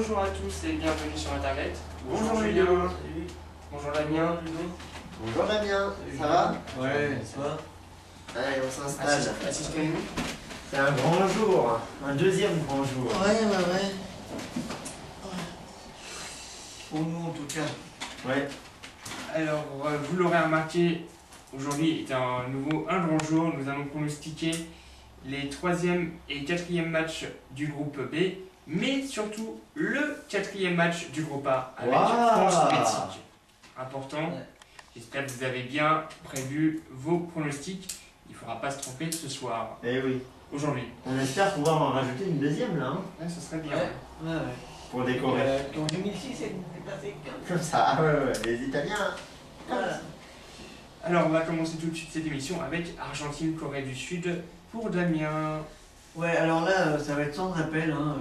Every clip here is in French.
Bonjour à tous et bienvenue sur internet. Bonjour Julien. Salut. Bonjour Damien. Bonjour Damien, ça va? Ouais, ça va. Allez, on s'installe. Assistez-nous. C'est un grand jour, un deuxième grand jour. Ouais. Pour nous en tout cas. Ouais. Alors, vous l'aurez remarqué, aujourd'hui est un grand jour. Nous allons pronostiquer les 3e et 4e matchs du groupe B, mais surtout le 4e match du groupe A avec France-Mexique. Important. Ouais. J'espère que vous avez bien prévu vos pronostics. Il ne faudra pas se tromper ce soir. Eh oui. Aujourd'hui. On espère pouvoir en rajouter une deuxième là, hein, Ouais, ce serait bien. Ouais. pour décorer. En 2006, c'est passé Comme ça, ah ouais, les Italiens. Voilà. Alors, on va commencer tout de suite cette émission avec Argentine-Corée du Sud pour Damien. Ouais, alors là, ça va être sans rappel. Hein.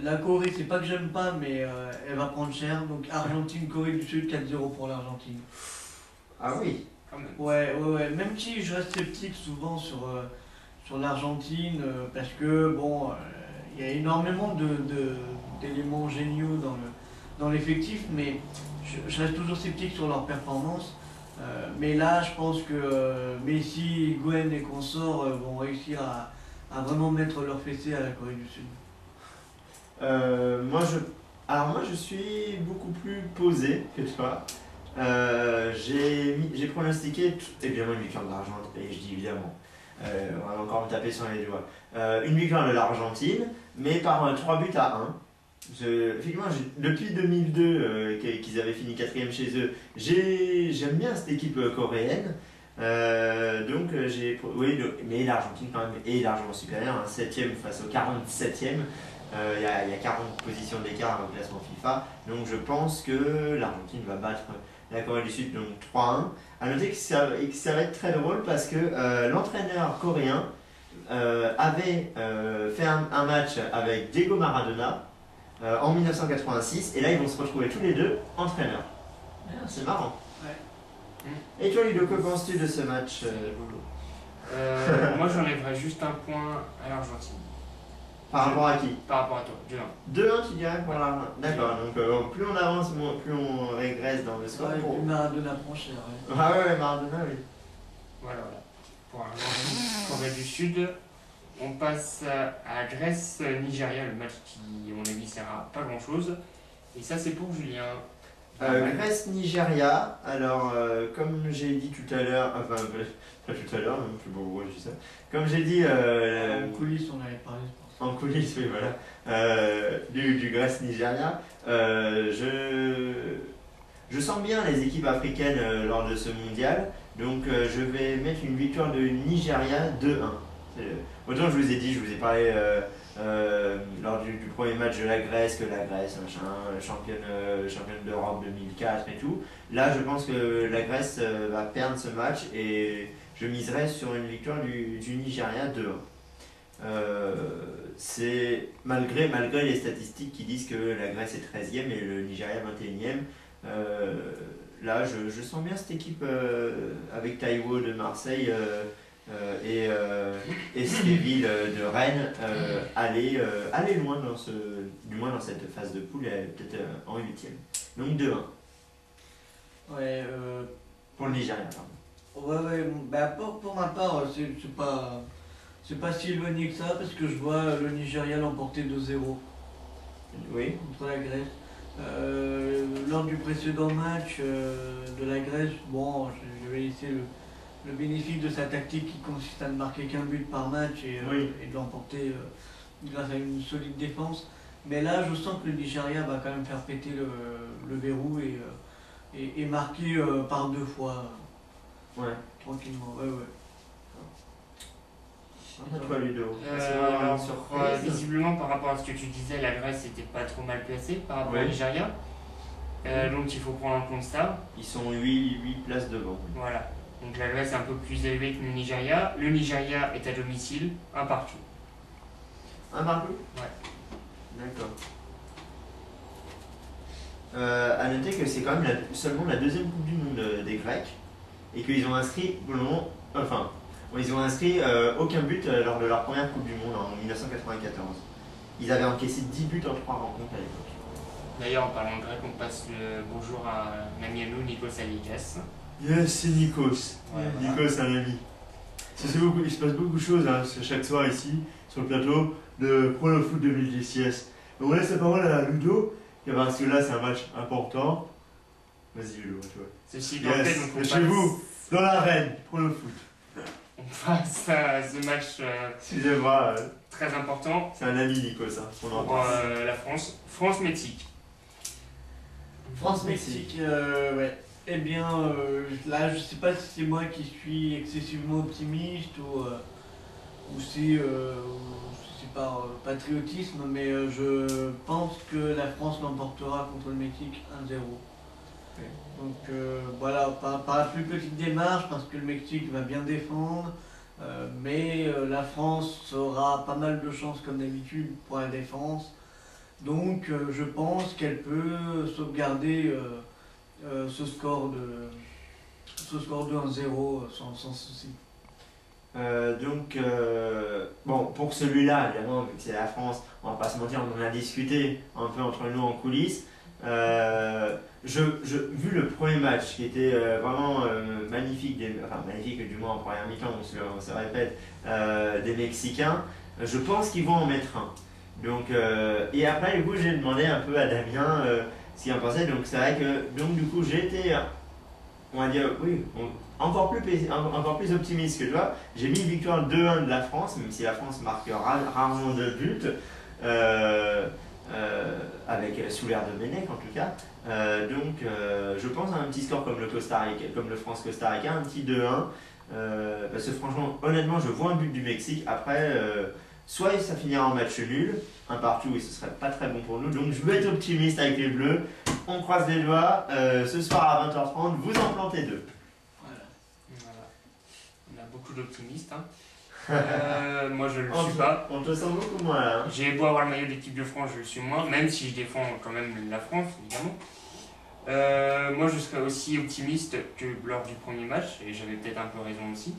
La Corée, c'est pas que j'aime pas, mais elle va prendre cher. Donc Argentine, Corée du Sud, 4-0 pour l'Argentine. Ah oui. Quand même. Ouais. Même si je reste sceptique souvent sur l'Argentine, parce que bon, il y a énormément d'éléments géniaux dans l'effectif, mais je reste toujours sceptique sur leur performance. Mais là, je pense que Messi, Higuaín et consorts vont réussir à vraiment mettre leur fessée à la Corée du Sud. Moi je suis beaucoup plus posé que toi. J'ai pronostiqué évidemment une victoire de l'Argentine, et je dis évidemment, on va encore me taper sur les doigts. Une victoire de l'Argentine, mais par 3 buts à 1. Effectivement, depuis 2002 qu'ils avaient fini 4e chez eux, j'aime bien cette équipe coréenne. Mais l'Argentine quand même est largement supérieure, 7e face au 47e. Il y a 40 positions d'écart au classement FIFA, donc je pense que l'Argentine va battre la Corée du Sud, donc 3-1. A noter que ça va être très drôle parce que l'entraîneur coréen avait fait un match avec Diego Maradona en 1986, et là ils vont se retrouver tous les deux entraîneurs. C'est marrant. Ouais. Et toi Ludo, que penses-tu de ce match Moi, j'enlèverais juste un point à l'Argentine. Par rapport à qui? Par rapport à toi, 2-1 tu dirais pour la... D'accord, donc plus on avance, plus on régresse dans le score. Ouais, puis Maradona prend cher. Ouais. Ah ouais, Maradona, oui. Voilà. Pour l'Argentine, Corée du Sud, on passe à Grèce-Nigeria, le match qui, à mon avis, sert à pas grand-chose. Et ça, c'est pour Julien. Grèce-Nigeria, alors comme j'ai dit tout à l'heure, enfin pas tout à l'heure, même je sais pas pourquoi je dis ça, comme j'ai dit En coulisses, on avait parlé. en coulisses, oui voilà, du Grèce-Nigeria, je sens bien les équipes africaines lors de ce mondial, donc je vais mettre une victoire de Nigeria 2-1. Autant je vous ai dit, je vous ai parlé lors du premier match de la Grèce, que la Grèce, championne d'Europe 2004 et tout. Là, je pense que la Grèce va perdre ce match et je miserai sur une victoire du Nigeria 2-1. C'est malgré les statistiques qui disent que la Grèce est 13e et le Nigeria 21e. Là, je sens bien cette équipe avec Taiwo de Marseille et Séville de Rennes aller loin du moins dans cette phase de poule, peut-être en 8e. Donc 2-1 Ouais, pour le Nigeria, pardon. ouais, bah pour ma part, c'est pas si éloigné que ça, parce que je vois le Nigeria l'emporter 2-0 Oui. contre la Grèce. Lors du précédent match de la Grèce, bon, je vais laisser le bénéfice de sa tactique qui consiste à ne marquer qu'un but par match et de l'emporter grâce à une solide défense. Mais là, je sens que le Nigeria va quand même faire péter le verrou et marquer par 2 fois. Ouais. Tranquillement, ouais. À toi Ludo. Alors, visiblement, par rapport à ce que tu disais, la Grèce n'était pas trop mal placée par rapport au Nigeria. Donc il faut prendre en compte ça. Ils sont 8 places devant. Voilà. Donc la Grèce est un peu plus élevée que le Nigeria. Le Nigeria est à domicile, un partout. Un partout? Ouais. D'accord. À noter que c'est quand même seulement la 2e Coupe du Monde des Grecs et qu'ils ont inscrit pour le moment, ils ont inscrit aucun but lors de leur première Coupe du Monde en 1994. Ils avaient encaissé 10 buts en 3 rencontres à l'époque. D'ailleurs, en parlant de grec, on passe le bonjour à un ami à nous, Nikos Alikas. Yes, c'est Nikos. Voilà. Nikos, c'est un ami. Il se passe beaucoup de choses hein, chaque soir ici, sur le plateau de Pro Foot 2010. Yes. Donc on laisse la parole à Ludo, parce que là c'est un match important. Vas-y Ludo, tu vois. Ceci étant fait, Yes, donc on chez vous, dans l'arène, Pro Foot. on passe à ce match Excusez-moi, très important c'est un ami Nikos, hein, on en pour parle. la France. France-Mexique. France-Mexique, ouais. Eh bien, là, je sais pas si c'est moi qui suis excessivement optimiste ou si c'est par patriotisme, mais je pense que la France l'emportera contre le Mexique 1-0. Donc voilà, par la plus petite démarche, parce que le Mexique va bien défendre, mais la France aura pas mal de chances comme d'habitude pour la défense. Donc je pense qu'elle peut sauvegarder ce score de 1-0 sans souci. Bon, pour celui-là, évidemment, vu que c'est la France, on va pas se mentir, on en a discuté un peu entre nous en coulisses. Vu le premier match qui était vraiment magnifique, enfin magnifique du moins en première mi-temps, on se répète, des Mexicains, je pense qu'ils vont en mettre un. Donc, et après, du coup, j'ai demandé un peu à Damien ce qu'il en pensait. Donc, c'est vrai que, donc, du coup, j'ai été, on va dire, oui, encore plus optimiste que toi. J'ai mis une victoire 2-1 de la France, même si la France marque rarement de buts, sous l'air de Domenech en tout cas. Je pense à un petit score comme le France-Costa Rica, un petit 2-1. Parce que franchement, honnêtement, je vois un but du Mexique. Après, soit ça finira en match nul, un partout, et ce serait pas très bon pour nous. Donc je veux être optimiste avec les Bleus. On croise les doigts. Ce soir à 20h30, vous en plantez 2. Voilà. On a beaucoup d'optimistes. Hein. Moi, je le suis pas. On te sent beaucoup moins là. Hein. J'ai beau avoir le maillot de l'équipe de France, je le suis moins, même si je défends quand même la France, évidemment. Moi, je serais aussi optimiste que lors du premier match, et j'avais peut-être un peu raison aussi.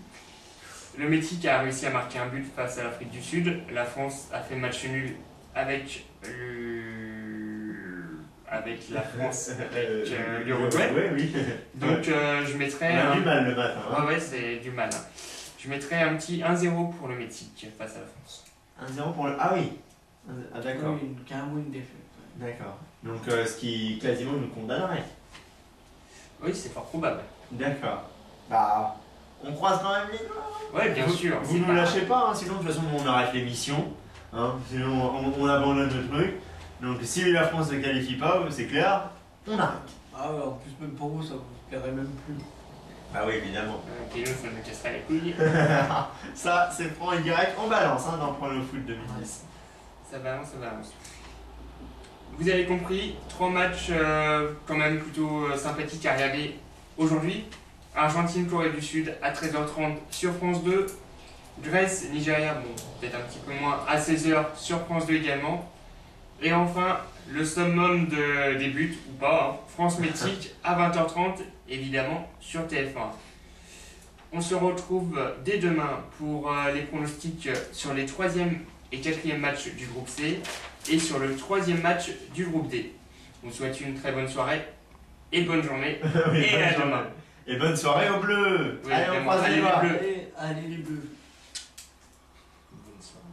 Le Mexique a réussi à marquer un but face à l'Afrique du Sud. La France a fait match nul avec la France, avec l'Uruguay. Oui. Donc, je mettrais. On a du mal le matin. Hein. Ouais, c'est du mal. Hein. Je mettrais un petit 1-0 pour le Mexique face à la France. 1-0 pour le. Ah oui. Ah, d'accord. Oui, carrément une défaite. D'accord. Donc, ce qui quasiment nous condamnerait. Oui, c'est fort probable. D'accord. Bah, on croise quand même les doigts. Ouais, bien sûr. Vous ne nous lâchez pas, hein, sinon de toute façon on arrête l'émission. Hein, sinon on abandonne le truc. Donc si la France ne qualifie pas, c'est clair, on arrête. Ah ouais, en plus même pour vous, ça vous plairait même plus. Bah oui, évidemment. Et nous, ça nous casserait les couilles. Ça, c'est franc et direct, on balance hein, dans Pro Foot 2010. Ça balance, ça balance. Vous avez compris, 3 matchs quand même plutôt sympathiques à regarder aujourd'hui. Argentine, Corée du Sud à 13h30 sur France 2. Grèce, Nigeria, bon, peut-être un petit peu moins, à 16h sur France 2 également. Et enfin, le summum des buts, ou pas, hein, France-Mexique à 20h30, évidemment, sur TF1. On se retrouve dès demain pour les pronostics sur les 3e et 4e matchs du groupe C et sur le 3e match du groupe D. On vous souhaite une très bonne soirée et bonne journée. Oui, et à demain. Et bonne soirée aux Bleus. Oui, allez, on croise les doigts. Allez les Bleus. Bonne soirée.